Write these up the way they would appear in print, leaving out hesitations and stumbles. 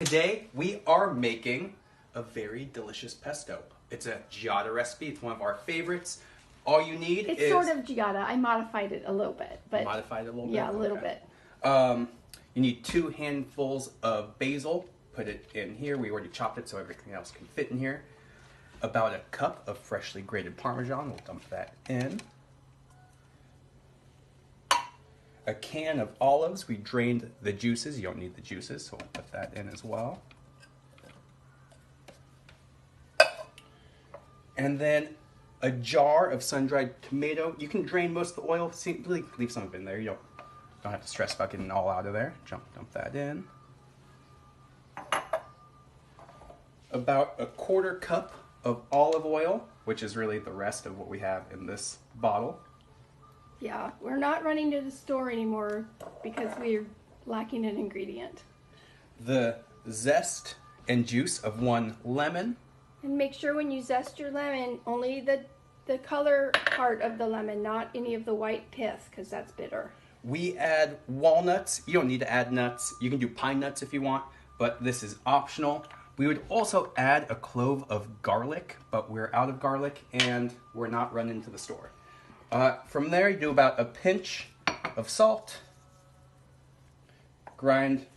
Today we are making a very delicious pesto. It's a giada recipe. It's one of our favorites. All you need is... It's sort of giada. I modified it a little bit. But modified it a little bit? Yeah, a little bit. You need 2 handfuls of basil. Put it in here. We already chopped it so everything else can fit in here. About a cup of freshly grated Parmesan. We'll dump that in. A can of olives. We drained the juices. You don't need the juices, so we'll put that in as well. And then a jar of sun-dried tomato. You can drain most of the oil. Really leave some of it in there. You don't have to stress about getting it all out of there. Dump that in. About 1/4 cup of olive oil, which is really the rest of what we have in this bottle. Yeah, we're not running to the store anymore because we're lacking an ingredient. The zest and juice of 1 lemon. And make sure when you zest your lemon, only the color part of the lemon, not any of the white pith, because that's bitter. We add walnuts. You don't need to add nuts. You can do pine nuts if you want, but this is optional. We would also add a clove of garlic, but we're out of garlic and we're not running to the store. From there, you do about a pinch of salt, grind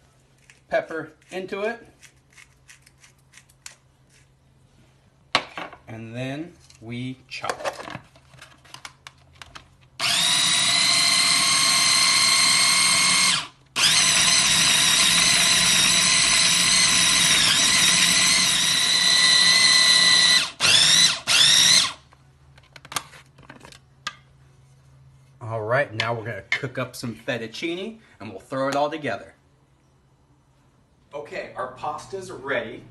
pepper into it, and then we chop it. All right, now we're gonna cook up some fettuccine and we'll throw it all together. Okay, our pasta's ready.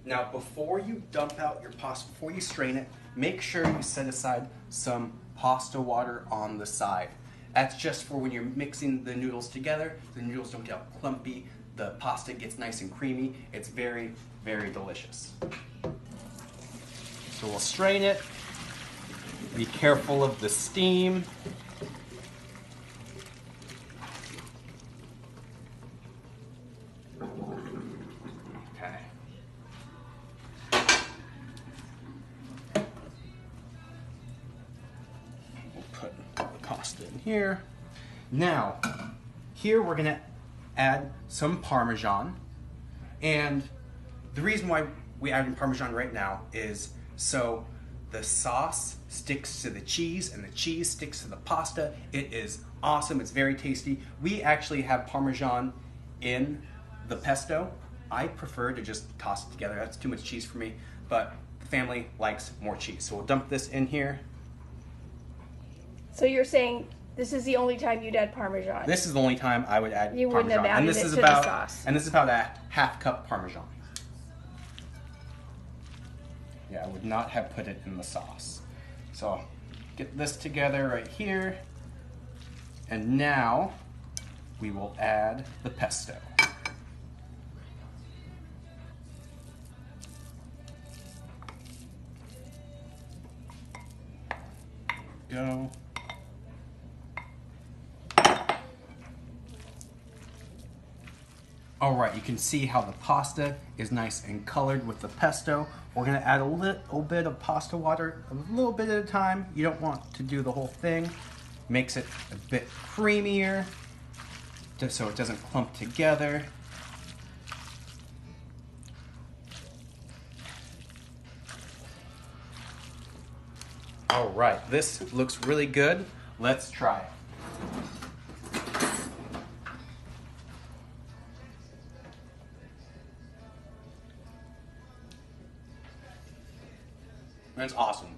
Now, before you dump out your pasta, before you strain it, make sure you set aside some pasta water on the side. That's just for when you're mixing the noodles together. The noodles don't get clumpy. The pasta gets nice and creamy. It's very, very delicious. So we'll strain it. Be careful of the steam. Okay. We'll put the pasta in here. Now, here we're gonna add some Parmesan. And the reason why we add Parmesan right now is so the sauce sticks to the cheese and the cheese sticks to the pasta. It is awesome. It's very tasty. We actually have Parmesan in the pesto. I prefer to just toss it together. That's too much cheese for me, but the family likes more cheese. So we'll dump this in here. So you're saying this is the only time you'd add Parmesan? This is the only time I would add You Parmesan. wouldn't have added it to the sauce. And this is about a 1/2 cup Parmesan. Yeah, I would not have put it in the sauce. So get this together right here. And now we will add the pesto. Go. All right, you can see how the pasta is nice and colored with the pesto. We're gonna add a little bit of pasta water, a little bit at a time. You don't want to do the whole thing. Makes it a bit creamier, just so it doesn't clump together. All right, this looks really good. Let's try it. That's awesome.